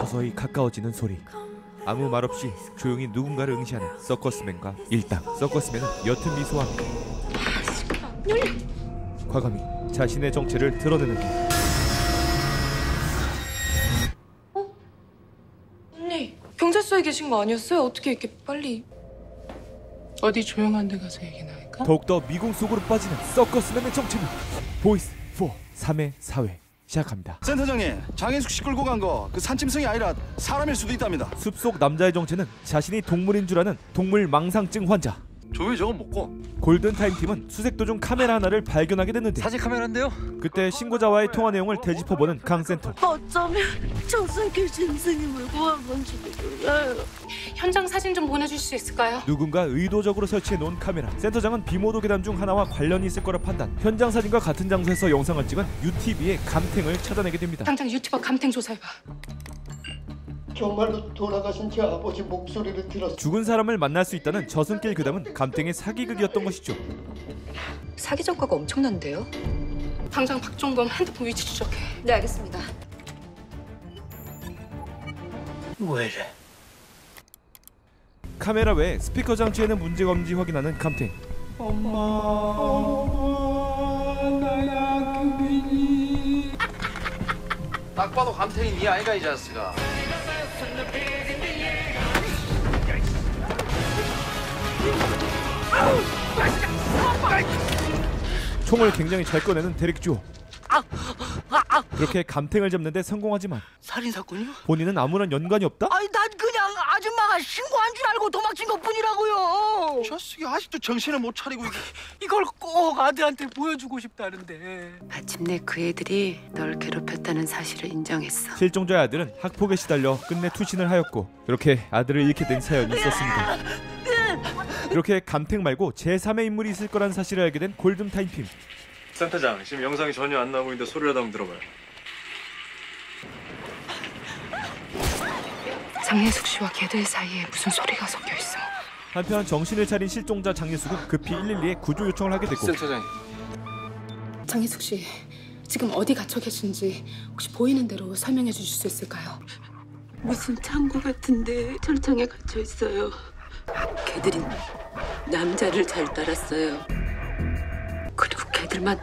서서히 가까워지는 소리. 아무 말 없이 조용히 누군가를 응시하는 서커스맨과 일당. 서커스맨은 옅은 미소와 함께 과감히 자신의 정체를 드러내는데, 언니, 경찰서에 계신 거 아니었어요? 어떻게 이렇게 빨리... 어디 조용한 데 가서 얘기나 할까? 더욱더 미궁 속으로 빠지는 서커스맨의 정체는 보이스 4 3의 사회 시작합니다. 센터장님, 장혜숙 씨 끌고 간 거 그 산짐승이 아니라 사람일 수도 있답니다. 숲속 남자의 정체는 자신이 동물인 줄 아는 동물 망상증 환자. 조용히 저건 먹고. 골든타임 팀은 수색 도중 카메라 하나를 발견하게 됐는데, 사진 카메라인데요? 그때 신고자와의 통화 내용을 되짚어보는 강 센터. 어쩌면 정상길 짐승임을 구한 건지도 몰라요. 현장 사진 좀 보내줄 수 있을까요? 누군가 의도적으로 설치해놓은 카메라. 센터장은 비모도 계단 중 하나와 관련이 있을 거라 판단. 현장 사진과 같은 장소에서 영상을 찍은 UTV의 감탱을 찾아내게 됩니다. 당장 유튜버 감탱 조사해봐. 정말로 돌아가신 제 아버지 목소리를 들었어. 죽은 사람을 만날 수 있다는 저승길 그담은 감탱의 사기극이었던 것이죠. 사기 전과가 엄청난데요? 당장 박종범 핸드폰 위치 추적해. 네, 알겠습니다. 왜 이래? 카메라 외에 스피커 장치에는 문제가 없는지 확인하는 감탱. 딱 봐도 감탱이 네 아이가 이 자식아. 총을 굉장히 잘 꺼내는 대릭주호. 그렇게 감탱을 잡는 데 성공하지만 살인사건이요? 본인은 아무런 연관이 없다? 아니 난 그냥 아줌마가 신고한 줄 알고 도망친 것뿐이라고요. 자식이 아직도 정신을 못 차리고 이걸 꼭 아들한테 보여주고 싶다는데. 마침내 그 애들이 널 괴롭혔다는 사실을 인정했어. 실종자의 아들은 학폭에 시달려 끝내 투신을 하였고, 그렇게 아들을 잃게 된 사연이 있었습니다. 이렇게 감탱 말고 제3의 인물이 있을 거란 사실을 알게 된 골든타임 팀. 센터장, 지금 영상이 전혀 안 나오고 있는데 소리라도 한번 들어봐요. 장혜숙 씨와 걔들 사이에 무슨 소리가 섞여 있어. 한편 정신을 차린 실종자 장예숙은 급히 112에 구조 요청을 하게 됐고, 센터장님, 장혜숙 씨, 지금 어디 갇혀 계신지 혹시 보이는 대로 설명해 주실 수 있을까요? 무슨 창고 같은데 철창에 갇혀 있어요. 걔들이 남자를 잘 따랐어요. 그리고 걔들만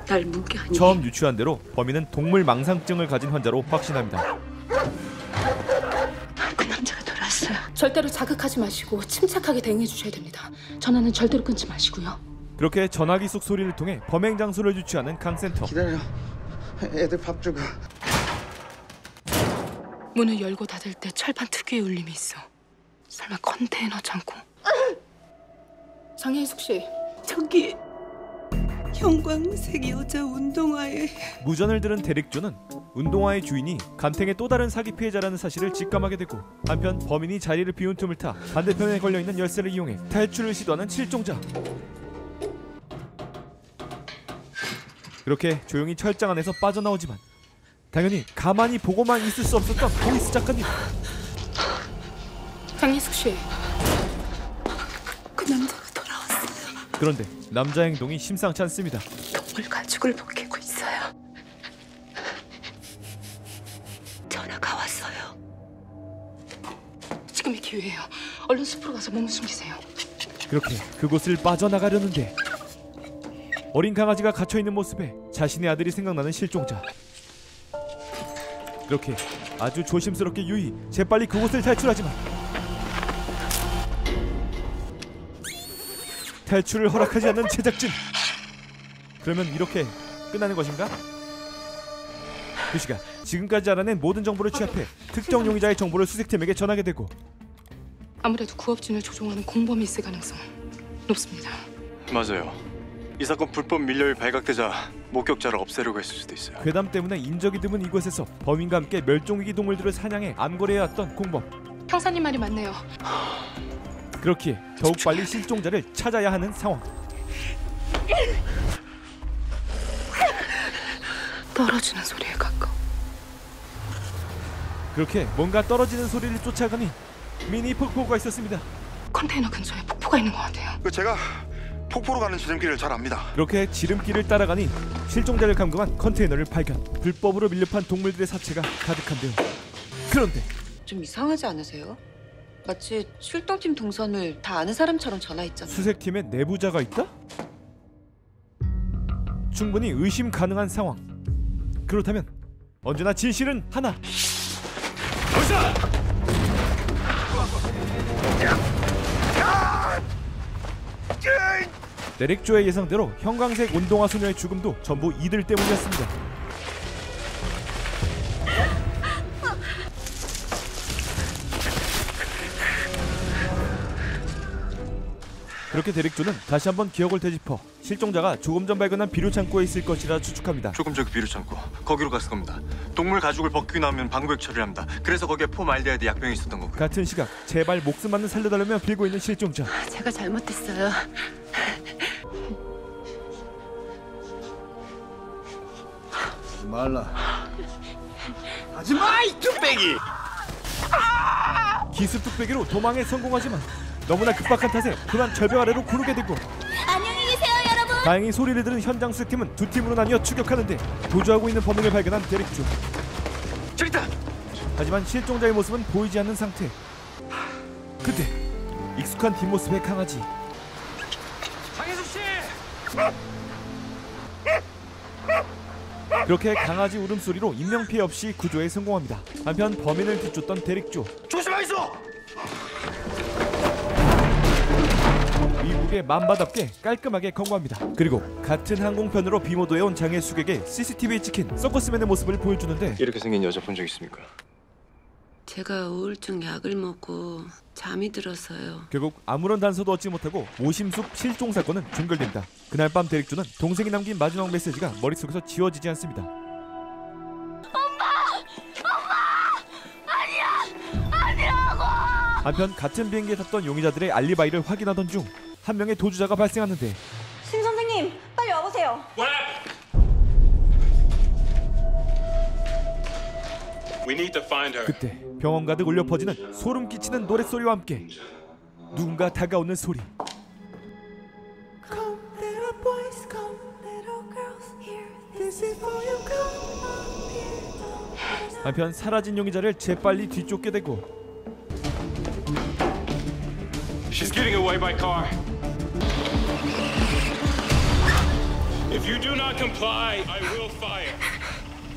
날 문 게 아니에요. 처음 유추한 대로 범인은 동물 망상증을 가진 환자로 확신합니다. 그 남자가 돌아왔어요. 절대로 자극하지 마시고 침착하게 대응해 주셔야 됩니다. 전화는 절대로 끊지 마시고요. 그렇게 전화기 속 소리를 통해 범행 장소를 유추하는 강 센터. 기다려. 애들 밥 주고. 문을 열고 닫을 때 철판 특유의 울림이 있어. 설마 컨테이너 창고? 장혜숙 씨, 저기 형광색 여자 운동화에 무전을 들은 대릭조는 운동화의 주인이 감탱의 또 다른 사기 피해자라는 사실을 직감하게 되고, 한편 범인이 자리를 비운 틈을 타 반대편에 걸려있는 열쇠를 이용해 탈출을 시도하는 실종자. 그렇게 조용히 철장 안에서 빠져나오지만 당연히 가만히 보고만 있을 수 없었던 보이스 작가님. 장혜숙 씨, 그 남자가 돌아왔어요. 그런데 남자 행동이 심상치 않습니다. 동물 가죽을 벗기고 있어요. 전화가 왔어요. 지금이 기회예요. 얼른 숲으로 가서 몸을 숨기세요. 그렇게 그곳을 빠져나가려는데 어린 강아지가 갇혀있는 모습에 자신의 아들이 생각나는 실종자. 그렇게 아주 조심스럽게 유이 재빨리 그곳을 탈출하지만 탈출을 허락하지 않는 제작진. 그러면 이렇게 끝나는 것인가? 그 시간 지금까지 알아낸 모든 정보를 취합해 특정 용의자의 정보를 수색팀에게 전하게 되고, 아무래도 구업진을 조종하는 공범이 있을 가능성 높습니다. 맞아요. 이 사건 불법 밀렵이 발각되자 목격자를 없애려고 했을 수도 있어요. 괴담 때문에 인적이 드문 이곳에서 범인과 함께 멸종위기 동물들을 사냥해 암거래해왔던 공범. 형사님 말이 맞네요. 그렇기에 더욱 빨리 실종자를 찾아야 하는 상황. 떨어지는 소리에 가까워. 그렇게 뭔가 떨어지는 소리를 쫓아가니 미니 폭포가 있었습니다. 컨테이너 근처에 폭포가 있는 것 같아요. 제가 폭포로 가는 지름길을 잘 압니다. 그렇게 지름길을 따라가니 실종자를 감금한 컨테이너를 발견. 불법으로 밀렵한 동물들의 사체가 가득한데요. 그런데 좀 이상하지 않으세요? 마치 출동팀 동선을 다 아는 사람처럼 전화했잖아요. 수색팀에 내부자가 있다? 충분히 의심 가능한 상황. 그렇다면 언제나 진실은 하나. 데릭조의 예상대로 형광색 운동화 소녀의 죽음도 전부 이들 때문이었습니다. 그렇게 데릭조는 다시 한번 기억을 되짚어 실종자가 조금 전 발견한 비료 창고에 있을 것이라 추측합니다. 조금 전그 비료 창고 거기로 갔을 겁니다. 동물 가죽을 벗기고 나면 방부액 처리를 합니다. 그래서 거기에 포말데하이드 약병이 있었던 거고요. 같은 시각 제발 목숨만은 살려달라며 빌고 있는 실종자. 제가 잘못했어요. 말라. 하지마 이 뚝배기. 기습 뚝배기로 도망에 성공하지만 너무나 급박한 탓에 그만 절벽 아래로 구르게 되고. 안녕히 계세요, 여러분. 다행히 소리를 들은 현장 수색팀은 두 팀으로 나뉘어 추격하는데 도주하고 있는 범인을 발견한 데릭조. 저기 있다. 하지만 실종자의 모습은 보이지 않는 상태. 그때 익숙한 뒷모습의 강아지. 장혜숙 씨! 그렇게 강아지 울음소리로 인명피해 없이 구조에 성공합니다. 한편 범인을 뒤쫓던 데릭조. 조심하이소. 미국의 맘바답게 깔끔하게 검거합니다. 그리고 같은 항공편으로 비모도해온 장혜숙에게 CCTV에 찍힌 서커스맨의 모습을 보여주는데 이렇게 생긴 여자 본 적 있습니까? 제가 우울증 약을 먹고 잠이 들어서요. 결국 아무런 단서도 얻지 못하고 오심숙 실종 사건은 종결됩니다. 그날 밤 데릭조는 동생이 남긴 마지막 메시지가 머릿속에서 지워지지 않습니다. 한편 같은 비행기에 탔던 용의자들의 알리바이를 확인하던 중 한 명의 도주자가 발생하는데. 신 선생님, 빨리 와보세요. 그때 병원 가득 울려 퍼지는 소름 끼치는 노랫소리와 함께 누군가 다가오는 소리. 한편 사라진 용의자를 재빨리 뒤쫓게 되고. She's getting away by car. If you do not comply, I will fire.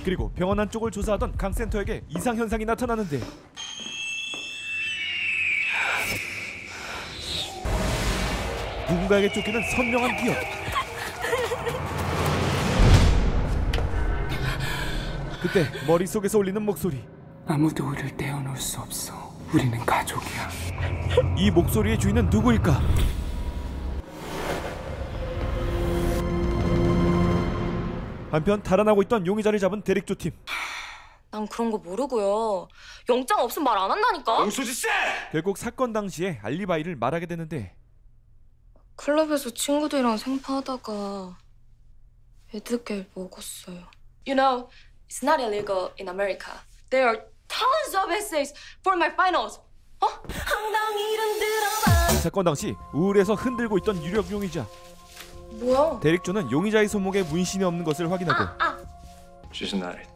그리고 병원 안쪽을 조사하던 강센터에게 이상 현상이 나타나는데 누군가에게 쫓기는 선명한 기억. 그때 머릿속에서 울리는 목소리. 아무도 우리를 떼어놓을 수 없어. 우리는 가족이야. 이 목소리의 주인은 누구일까? 한편 달아나고 있던 용의자를 잡은 데릭조 팀. 난 그런 거 모르고요. 영장 없으면 말 안 한다니까. 영수지 씨! 결국 사건 당시에 알리바이를 말하게 되는데 클럽에서 친구들이랑 생파하다가 에드겔 먹었어요. You know, it's not illegal in America. There are tons of essays for my finals. 사건 당시 우울해서 흔들고 있던 유력 용의자. 뭐야? 데릭조는 용의자의 손목에 문신이 없는 것을 확인하고 She's not it.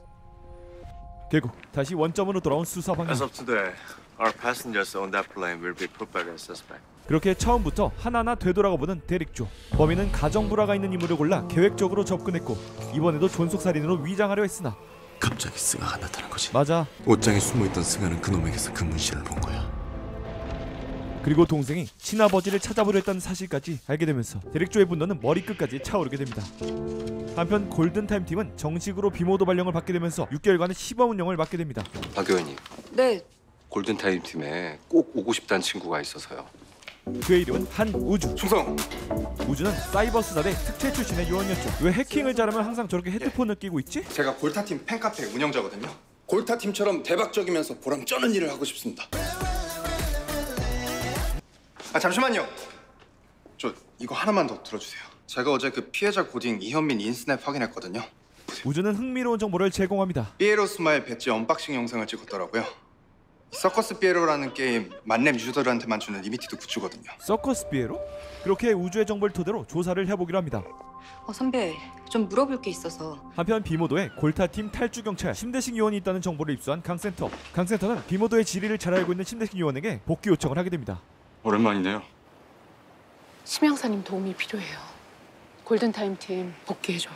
결국 다시 원점으로 돌아온 수사 방향. As of today, our passengers on that plane will be put back as suspect. 그렇게 처음부터 하나하나 되돌아가 보는 데릭조. 범인은 가정 불화가 있는 인물을 골라 계획적으로 접근했고 이번에도 존속살인으로 위장하려 했으나 갑자기 승아가 나타난 거지. 맞아. 옷장에 숨어있던 승아는 그놈에게서 그 문신을 본 거야. 그리고 동생이 친아버지를 찾아보려 했다는 사실까지 알게 되면서 데릭조의 분노는 머리끝까지 차오르게 됩니다. 한편 골든타임팀은 정식으로 비모도 발령을 받게 되면서 6개월간의 시범운영을 맡게 됩니다. 박 의원님. 네. 골든타임 팀에 꼭 오고 싶다는 친구가 있어서요. 그의 이름은 한우주. 충성! 우주는 사이버 수사대 특채 출신의 요원이었죠. 왜 해킹을 잘하면 항상 저렇게 헤드폰을 끼고 있지? 제가 골타팀 팬카페 운영자거든요. 골타팀처럼 대박적이면서 보람 쩌는 일을 하고 싶습니다. 잠시만요. 저 이거 하나만 더 들어주세요. 제가 어제 그 피해자 고딩 이현민 인스냅 확인했거든요. 우주는 흥미로운 정보를 제공합니다. 삐에로 스마일 배지 언박싱 영상을 찍었더라고요. 서커스 피에로라는 게임 만렙 유저들한테만 주는 리미티드 굿즈거든요. 서커스 피에로? 그렇게 우주의 정보를 토대로 조사를 해보기로 합니다. 선배, 좀 물어볼 게 있어서. 한편 비모도에 골타팀 탈주경찰 심대식 요원이 있다는 정보를 입수한 강센터. 강센터는 비모도의 지리를 잘 알고 있는 심대식 요원에게 복귀 요청을 하게 됩니다. 오랜만이네요. 심형사님 도움이 필요해요. 골든타임 팀 복귀해줘요.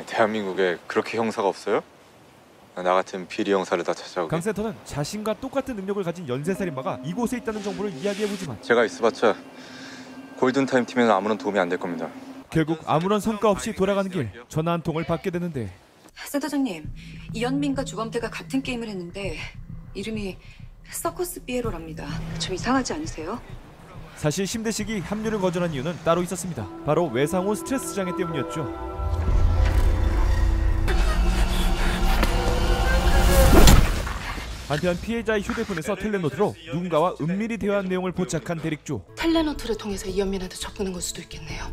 대한민국에 그렇게 형사가 없어요? 나 같은 비리 형사를 다 찾아오게. 강센터는 자신과 똑같은 능력을 가진 연쇄살인마가 이곳에 있다는 정보를 이야기해보지만 제가 있어봤자 골든타임 팀에는 아무런 도움이 안 될 겁니다. 결국 아무런 성과 없이 돌아가는 길 전화 한 통을 받게 되는데 센터장님, 이현민과 주범태가 같은 게임을 했는데 이름이 서커스 피에로랍니다. 좀 이상하지 않으세요? 사실 심대식이 합류를 거절한 이유는 따로 있었습니다. 바로 외상후 스트레스 장애 때문이었죠. 한편 피해자의 휴대폰에서 텔레노트로 누군가와 은밀히 대화한 내용을 포착한 대릭조. 텔레노트를 통해서 이현민한테 접근한 걸 수도 있겠네요.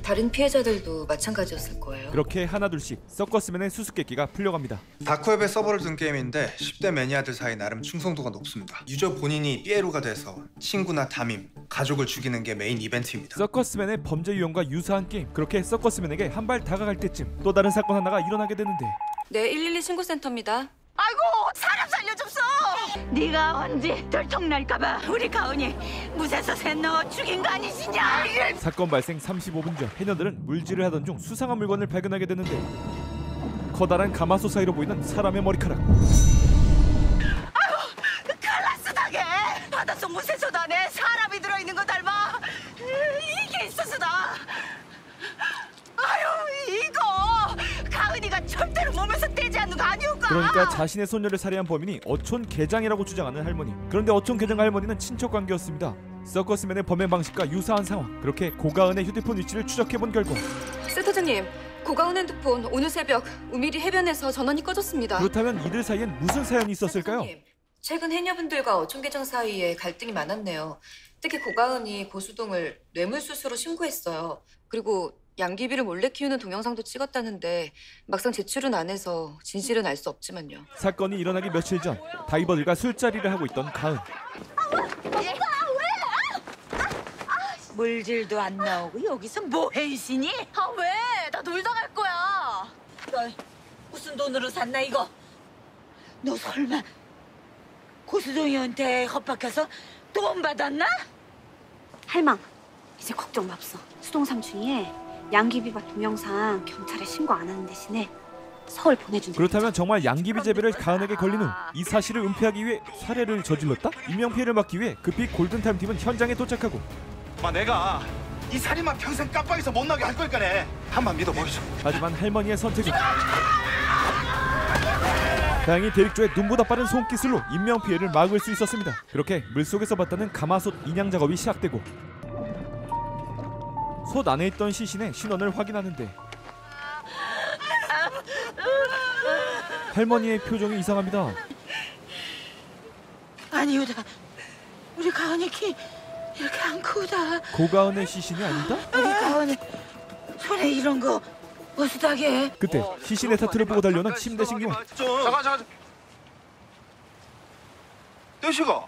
다른 피해자들도 마찬가지였을 거예요. 그렇게 하나둘씩 서커스맨의 수수께끼가 풀려갑니다. 다크웹에 서버를 둔 게임인데 10대 매니아들 사이 나름 충성도가 높습니다. 유저 본인이 피에로가 돼서 친구나 담임, 가족을 죽이는 게 메인 이벤트입니다. 서커스맨의 범죄 유형과 유사한 게임. 그렇게 서커스맨에게 한 발 다가갈 때쯤 또 다른 사건 하나가 일어나게 되는데. 네, 112 신고센터입니다. 아이고, 사람 살려줬어. 네가 언제 들통날까봐 우리 가은이 무쇠서 새 넣어 죽인 거 아니시냐? 사건 발생 35분 전 해녀들은 물질을 하던 중 수상한 물건을 발견하게 되는데 커다란 가마솥 사이로 보이는 사람의 머리카락. 아유, 클라스다게 바닷속 무쇠솥 안에 사람이 들어있는 거 닮아. 이게 있어서다. 아유, 이거 가은이가 절대로 몸에서 떼지 않는 거 아니올까? 그러니까 자신의 손녀를 살해한 범인이 어촌 계장이라고 주장하는 할머니. 그런데 어촌 계장과 할머니는 친척 관계였습니다. 서커스맨의 범행 방식과 유사한 상황. 그렇게 고가은의 휴대폰 위치를 추적해본 결과 센터장님, 고가은 핸드폰 오늘 새벽 우미리 해변에서 전원이 꺼졌습니다. 그렇다면 이들 사이엔 무슨 사연이 있었을까요? 센터장님, 최근 해녀분들과 어촌계장 사이에 갈등이 많았네요. 특히 고가은이 고수동을 뇌물수수로 신고했어요. 그리고 양귀비를 몰래 키우는 동영상도 찍었다는데 막상 제출은 안 해서 진실은 알 수 없지만요. 사건이 일어나기 며칠 전 다이버들과 술자리를 하고 있던 가은. 물질도 안 나오고 여기서 뭐 해이시니? 아 왜? 나 놀다 갈 거야. 너 무슨 돈으로 샀나 이거? 너 설마 고수동이한테 협박해서 돈 받았나? 할망, 이제 걱정 맙소. 수동 삼촌이 양귀비바 동영상 경찰에 신고 안 하는 대신에 서울 보내준다. 그렇다면 정말 양귀비 재배를 가은에게 걸린 후 이 사실을 은폐하기 위해 살해를 저질렀다? 인명피해를 막기 위해 급히 골든타임 팀은 현장에 도착하고 내가 이 살인마 평생 깜빡이서 못 나게 할 거니까네. 한번 믿어보이소. 하지만 할머니의 선택은 다행히 대릭조의 눈보다 빠른 손기술로 인명피해를 막을 수 있었습니다. 그렇게 물속에서 봤다는 가마솥 인양 작업이 시작되고 솥 안에 있던 시신의 신원을 확인하는데 할머니의 표정이 이상합니다. 아니오다. 우리 가은이 키 이렇게 안 크다. 고가은의 시신이 아니다? 우리 가은이 손에 이런 거 어수다게. 그때 시신의 타투를 보고 달려오는 심대식 요원. 잠깐. 대식아.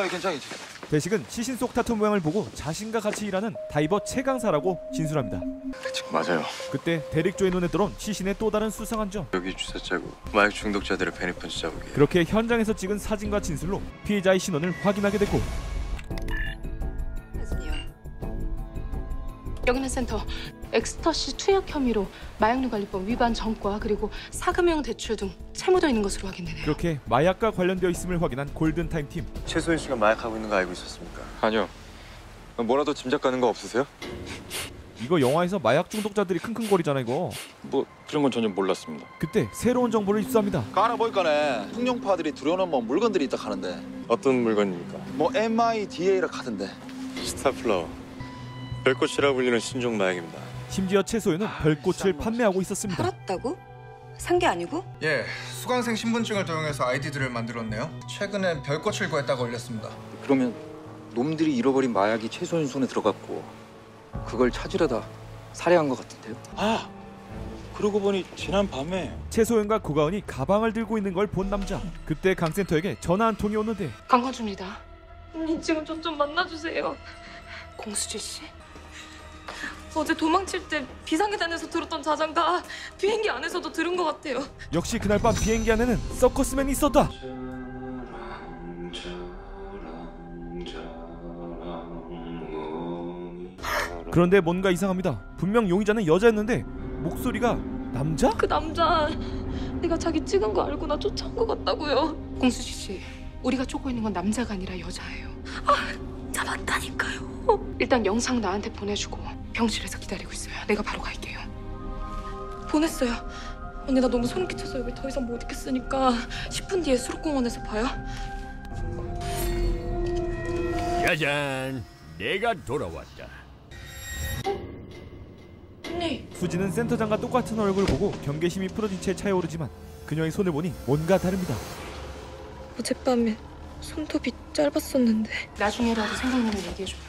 괜찮지. 대식은 시신 속 타투 모양을 보고 자신과 같이 일하는 다이버 최강사라고 진술합니다. 맞아요. 그때 대릭조의 눈에 들어온 시신의 또 다른 수상한 점. 여기 주사 자국, 마약 중독자들의 페니펀치 자국이에요. 그렇게 현장에서 찍은 사진과 진술로 피해자의 신원을 확인하게 됐고 여기는 센터. 엑스터시 투약 혐의로 마약류관리법 위반 전과 그리고 사금형 대출 등 채무되어 있는 것으로 확인되네요. 그렇게 마약과 관련되어 있음을 확인한 골든타임 팀. 최소연 씨가 마약하고 있는 거 알고 있었습니까? 아니요. 뭐라도 짐작 가는 거 없으세요? 이거 영화에서 마약 중독자들이 킁킁거리잖아 이거. 뭐 그런 건 전혀 몰랐습니다. 그때 새로운 정보를 입수합니다. 가나 보니까네 흑룡파들이 들여놓은 물건들이 있다 하는데. 어떤 물건입니까? MIDA라 카던데. 스타플라워. 별꽃이라 불리는 신종 마약입니다. 심지어 채소에는 별꽃을 판매하고 있었습니다. 팔았다고? 산 게 아니고? 예, 수강생 신분증을 도용해서 아이디들을 만들었네요. 최근엔 별꽃을 구했다고 올렸습니다. 그러면 놈들이 잃어버린 마약이 최소연 손에 들어갔고 그걸 찾으려다 살해한 것 같은데요? 그러고 보니 지난 밤에 최소연과 고가은이 가방을 들고 있는 걸 본 남자. 그때 강센터에게 전화 한 통이 오는데 강건주입니다. 언니 지금 저 좀 만나주세요. 공수지 씨? 어제 도망칠 때 비상계단에서 들었던 자장가 비행기 안에서도 들은 것 같아요. 역시 그날 밤 비행기 안에는 서커스맨이 있었다. 그런데 뭔가 이상합니다. 분명 용의자는 여자였는데 목소리가 남자? 그 남자 내가 자기 찍은 거 알고 나 쫓아온 것 같다고요. 공수지 씨, 우리가 쫓고 있는 건 남자가 아니라 여자예요. 잡았다니까요. 일단 영상 나한테 보내주고 병실에서 기다리고 있어요. 내가 바로 갈게요. 보냈어요. 언니 나 너무 소름 끼쳐서 여기 더 이상 못 있겠으니까 10분 뒤에 수록공원에서 봐요. 짜잔, 내가 돌아왔다. 언니. 수지는 센터장과 똑같은 얼굴을 보고 경계심이 풀어진 채 차에 오르지만 그녀의 손을 보니 뭔가 다릅니다. 어젯밤에 손톱이 짧았었는데 나중에라도 생각나면 얘기해줘요.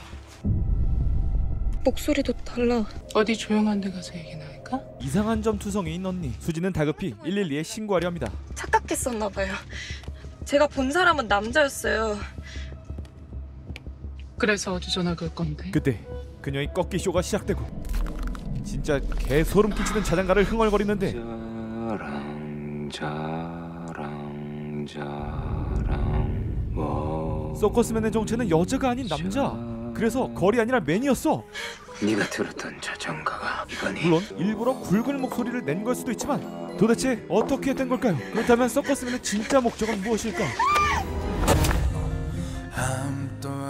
목소리도 달라. 어디 조용한 데 가서 얘기나 할까? 이상한 점 투성이인 언니. 수지는 다급히 112에 신고하려 합니다. 착각했었나 봐요. 제가 본 사람은 남자였어요. 그래서 어디 전화 걸 건데? 그때 그녀의 꺾기 쇼가 시작되고 진짜 개 소름 끼치는 자장가를 흥얼거리는데 서커스맨의 정체는 여자가 아닌 남자. 그래서 걸이 아니라 맨이었어. 네가 들었던 자장가가 이거니? 물론 일부러 굵은 목소리를 낸 걸 수도 있지만 도대체 어떻게 된 걸까요? 그렇다면 서커스맨의 진짜 목적은 무엇일까?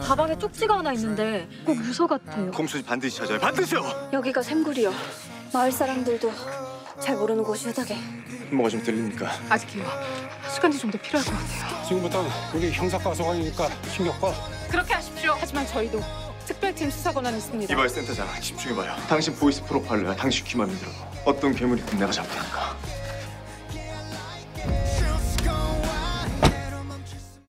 가방에 쪽지가 하나 있는데 꼭 유서 같아요. 공수지 반드시 찾아요. 반드시요. 여기가 샘굴이요. 마을 사람들도 잘 모르는 곳이오다게. 뭐가 좀 들립니까? 아직이요. 시간이 좀 더 필요할 것 같아요. 지금부터 우리 형사과 소관이니까 신경 꺼. 그렇게 하십시오. 하지만 저희도 특별팀 수사 권한이 있습니다. 이발 센터장 집중해봐요. 당신 보이스 프로파일러야. 당신 귀만 믿으라고. 어떤 괴물이든 내가 잡겠다.